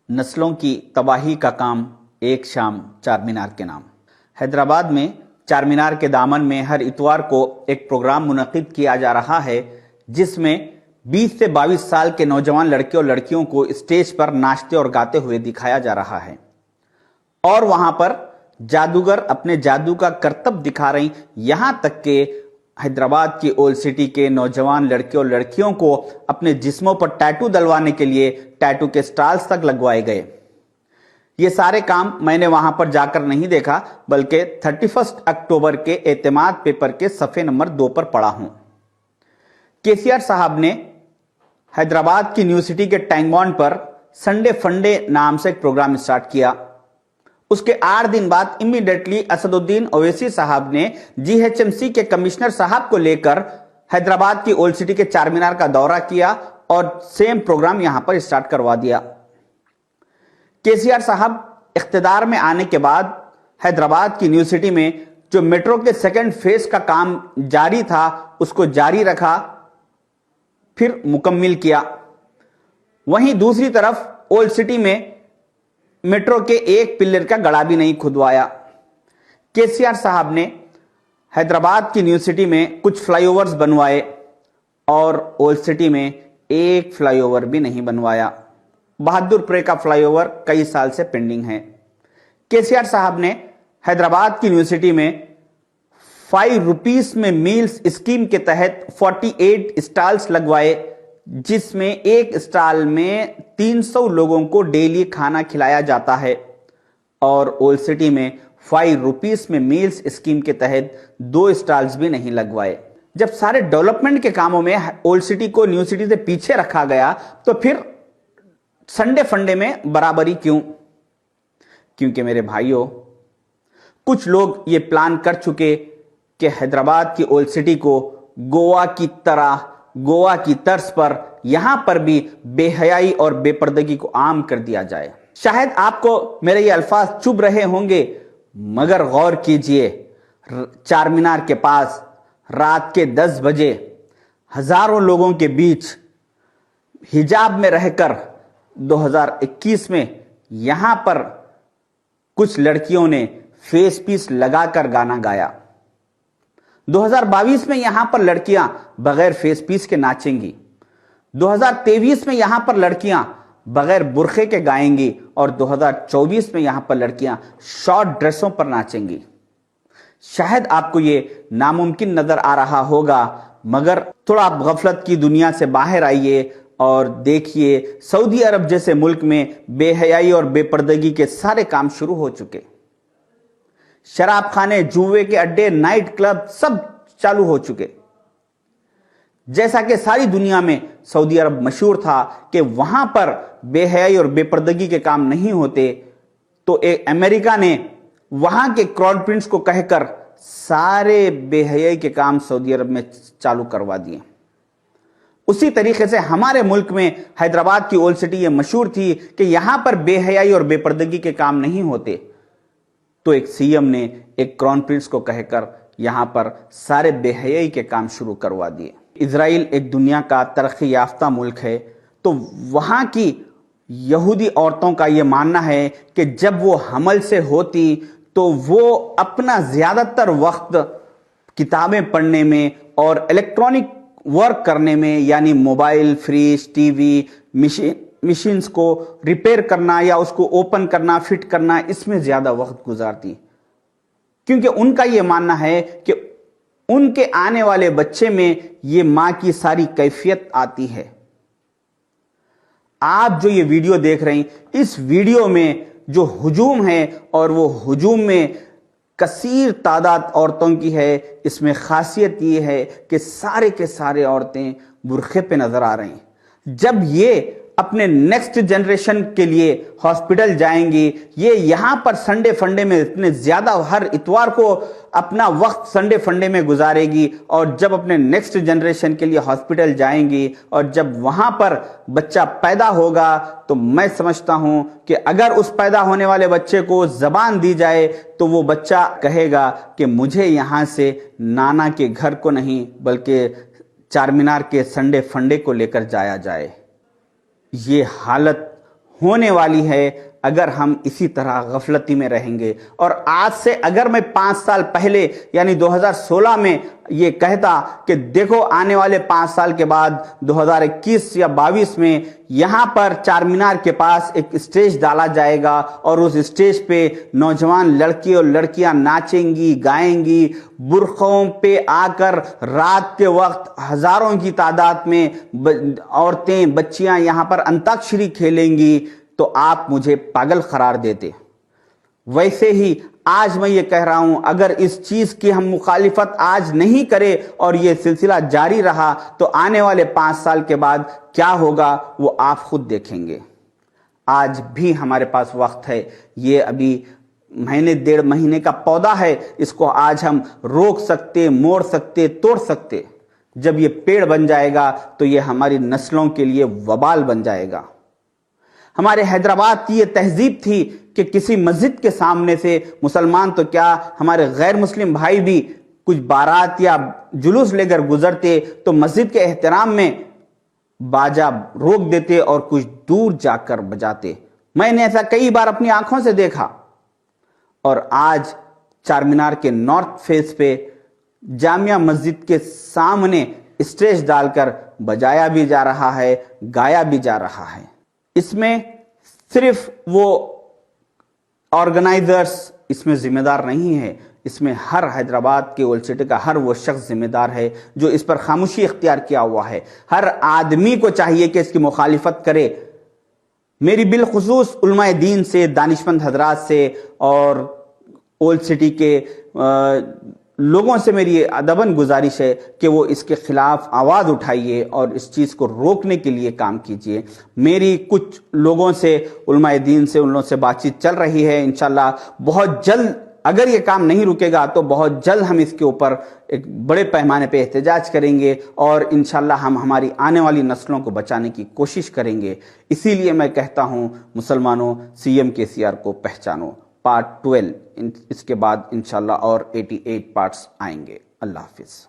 نسلوں کی تباہی کا کام ایک شام چار مینار کے نام۔ حیدرآباد میں چار مینار کے دامن میں ہر اتوار کو ایک پروگرام منعقد کیا جا رہا ہے جس میں 20 سے 22 سال کے نوجوان لڑکے اور لڑکیوں کو اسٹیج پر ناچتے اور گاتے ہوئے دکھایا جا رہا ہے، اور وہاں پر جادوگر اپنے جادو کا کرتب دکھا رہی، یہاں تک کہ حیدرآباد کی اولڈ سٹی کے نوجوان لڑکے اور لڑکیوں کو اپنے جسموں پر ٹیٹو دلوانے کے لیے ٹیٹو کے سٹالز تک لگوائے گئے۔ یہ سارے کام میں نے وہاں پر جا کر نہیں دیکھا، بلکہ 31 اکتوبر کے اعتماد پیپر کے صفحے نمبر 2 پر پڑھا ہوں۔ KCR صاحب نے حیدرآباد کی نیو سٹی کے ٹینک بانڈ پر سنڈے فنڈے نام سے ایک پروگرام اسٹارٹ کیا۔ اس کے 8 دن بعد امیڈیٹلی اسد الدین اویسی صاحب نے GHMC کے کمشنر صاحب کو لے کر حیدرآباد کی اولڈ سٹی کے چار مینار کا دورہ کیا اور سیم پروگرام یہاں پر اسٹارٹ کروا دیا۔ KCR صاحب اقتدار میں آنے کے بعد حیدرآباد کی نیو سٹی میں جو میٹرو کے سیکنڈ فیز کا کام جاری تھا اس کو جاری رکھا، پھر مکمل کیا۔ وہیں دوسری طرف اولڈ سٹی میں میٹرو کے ایک پلر کا گڑھا بھی نہیں کھدوایا۔ KCR صاحب نے حیدرآباد کی نیو سٹی میں کچھ فلائی اوورز بنوائے اور اولڈ سٹی میں ایک فلائی اوور بھی نہیں بنوایا۔ بہادر پورے کا فلائی اوور کئی سال سے پینڈنگ ہے۔ KCR صاحب نے حیدرآباد کی نیو سٹی میں 5 روپیز میں میلز اسکیم کے تحت 48 اسٹالز لگوائے، جس میں ایک اسٹال میں 300 لوگوں کو ڈیلی کھانا کھلایا جاتا ہے، اور اولڈ سٹی میں 5 روپیز میں میلز اسکیم کے تحت 2 اسٹالز بھی نہیں لگوائے۔ جب سارے ڈیولپمنٹ کے کاموں میں اولڈ سٹی کو نیو سٹی سے پیچھے رکھا گیا تو پھر سنڈے فنڈے میں برابری کیوں؟ کیونکہ میرے بھائیوں، کچھ لوگ یہ پلان کر چکے کہ حیدرآباد کی اولڈ سٹی کو گوا کی طرح، گوا کی طرز پر یہاں پر بھی بے حیائی اور بے پردگی کو عام کر دیا جائے۔ شاید آپ کو میرے یہ الفاظ چبھ رہے ہوں گے، مگر غور کیجئے، چار مینار کے پاس رات کے 10 بجے ہزاروں لوگوں کے بیچ حجاب میں رہ کر 2021 میں یہاں پر کچھ لڑکیوں نے فیس پیس لگا کر گانا گایا۔ 2022 میں یہاں پر لڑکیاں بغیر فیس پیس کے ناچیں گی۔ 2023 میں یہاں پر لڑکیاں بغیر برقعے کے گائیں گی، اور 2024 میں یہاں پر لڑکیاں شارٹ ڈریسوں پر ناچیں گی۔ شاید آپ کو یہ ناممکن نظر آ رہا ہوگا، مگر تھوڑا آپ غفلت کی دنیا سے باہر آئیے اور دیکھیے سعودی عرب جیسے ملک میں بے حیائی اور بے پردگی کے سارے کام شروع ہو چکے۔ شراب خانے، جوئے کے اڈے، نائٹ کلب سب چالو ہو چکے۔ جیسا کہ ساری دنیا میں سعودی عرب مشہور تھا کہ وہاں پر بے حیائی اور بے پردگی کے کام نہیں ہوتے، تو امریکہ نے وہاں کے کراؤن پرنس کو کہہ کر سارے بے حیائی کے کام سعودی عرب میں چالو کروا دیے۔ اسی طریقے سے ہمارے ملک میں حیدرآباد کی اولڈ سٹی یہ مشہور تھی کہ یہاں پر بے حیائی اور بے پردگی کے کام نہیں ہوتے، تو ایک CM نے ایک کراؤن پرنس کو کہہ کر یہاں پر سارے بے حیائی کے کام شروع کروا دیے۔ اسرائیل ایک دنیا کا ترقی یافتہ ملک ہے، تو وہاں کی یہودی عورتوں کا یہ ماننا ہے کہ جب وہ حمل سے ہوتی تو وہ اپنا زیادہ تر وقت کتابیں پڑھنے میں اور الیکٹرانک ورک کرنے میں، یعنی mobile, fridge, T V, machines کو ریپیئر کرنا یا اس کو اوپن کرنا، فٹ کرنا، اس میں زیادہ وقت گزارتی، کیونکہ ان کا یہ ماننا ہے کہ ان کے آنے والے بچے میں یہ ماں کی ساری کیفیت آتی ہے۔ آپ جو یہ ویڈیو دیکھ رہے ہیں، اس ویڈیو میں جو ہجوم ہے، اور وہ ہجوم میں کثیر تعداد عورتوں کی ہے، اس میں خاصیت یہ ہے کہ سارے کے سارے عورتیں برقعے پہ نظر آ رہے ہیں۔ جب یہ اپنے نیکسٹ جنریشن کے لیے ہاسپٹل جائیں گی، یہ یہاں پر سنڈے فنڈے میں اتنے زیادہ ہر اتوار کو اپنا وقت سنڈے فنڈے میں گزارے گی، اور جب اپنے نیکسٹ جنریشن کے لیے ہاسپٹل جائیں گی اور جب وہاں پر بچہ پیدا ہوگا، تو میں سمجھتا ہوں کہ اگر اس پیدا ہونے والے بچے کو زبان دی جائے تو وہ بچہ کہے گا کہ مجھے یہاں سے نانا کے گھر کو نہیں بلکہ چار مینار کے سنڈے فنڈے کو لے کر جایا جائے۔ یہ حالت ہونے والی ہے اگر ہم اسی طرح غفلتی میں رہیں گے۔ اور آج سے اگر میں 5 سال پہلے یعنی 2016 میں یہ کہتا کہ دیکھو آنے والے 5 سال کے بعد 2021 یا 22 میں یہاں پر چار مینار کے پاس ایک اسٹیج ڈالا جائے گا اور اس اسٹیج پہ نوجوان لڑکے اور لڑکیاں ناچیں گی، گائیں گی، برقعوں پہ آ کر رات کے وقت ہزاروں کی تعداد میں عورتیں بچیاں یہاں پر انتاکشری کھیلیں گی، تو آپ مجھے پاگل قرار دیتے۔ ویسے ہی آج میں یہ کہہ رہا ہوں، اگر اس چیز کی ہم مخالفت آج نہیں کرے اور یہ سلسلہ جاری رہا تو آنے والے 5 سال کے بعد کیا ہوگا وہ آپ خود دیکھیں گے۔ آج بھی ہمارے پاس وقت ہے، یہ ابھی مہینے 1.5 مہینے کا پودا ہے، اس کو آج ہم روک سکتے، موڑ سکتے، توڑ سکتے۔ جب یہ پیڑ بن جائے گا تو یہ ہماری نسلوں کے لیے وبال بن جائے گا۔ ہمارے حیدرآباد کی یہ تہذیب تھی کہ کسی مسجد کے سامنے سے مسلمان تو کیا ہمارے غیر مسلم بھائی بھی کچھ بارات یا جلوس لے کر گزرتے تو مسجد کے احترام میں باجا روک دیتے اور کچھ دور جا کر بجاتے۔ میں نے ایسا کئی بار اپنی آنکھوں سے دیکھا۔ اور آج چار مینار کے نارتھ فیس پہ جامعہ مسجد کے سامنے اسٹیج ڈال کر بجایا بھی جا رہا ہے، گایا بھی جا رہا ہے۔ اس میں صرف وہ آرگنائزرز اس میں ذمہ دار نہیں ہے، اس میں ہر حیدرآباد کے اولڈ سٹی کا ہر وہ شخص ذمہ دار ہے جو اس پر خاموشی اختیار کیا ہوا ہے۔ ہر آدمی کو چاہیے کہ اس کی مخالفت کرے۔ میری بالخصوص علماء دین سے، دانشمند حضرات سے اور اولڈ سٹی کے لوگوں سے میری ادباً گزارش ہے کہ وہ اس کے خلاف آواز اٹھائیے اور اس چیز کو روکنے کے لیے کام کیجیے۔ میری کچھ لوگوں سے، علماء دین سے، ان لوگوں سے بات چیت چل رہی ہے۔ انشاءاللہ بہت جلد، اگر یہ کام نہیں رکے گا تو بہت جلد ہم اس کے اوپر ایک بڑے پیمانے پہ احتجاج کریں گے اور انشاءاللہ ہم ہماری آنے والی نسلوں کو بچانے کی کوشش کریں گے۔ اسی لیے میں کہتا ہوں مسلمانوں، سی ایم KCR کو پہچانو۔ پارٹ 12 اس کے بعد انشاءاللہ اور 88 پارٹس آئیں گے۔ اللہ حافظ۔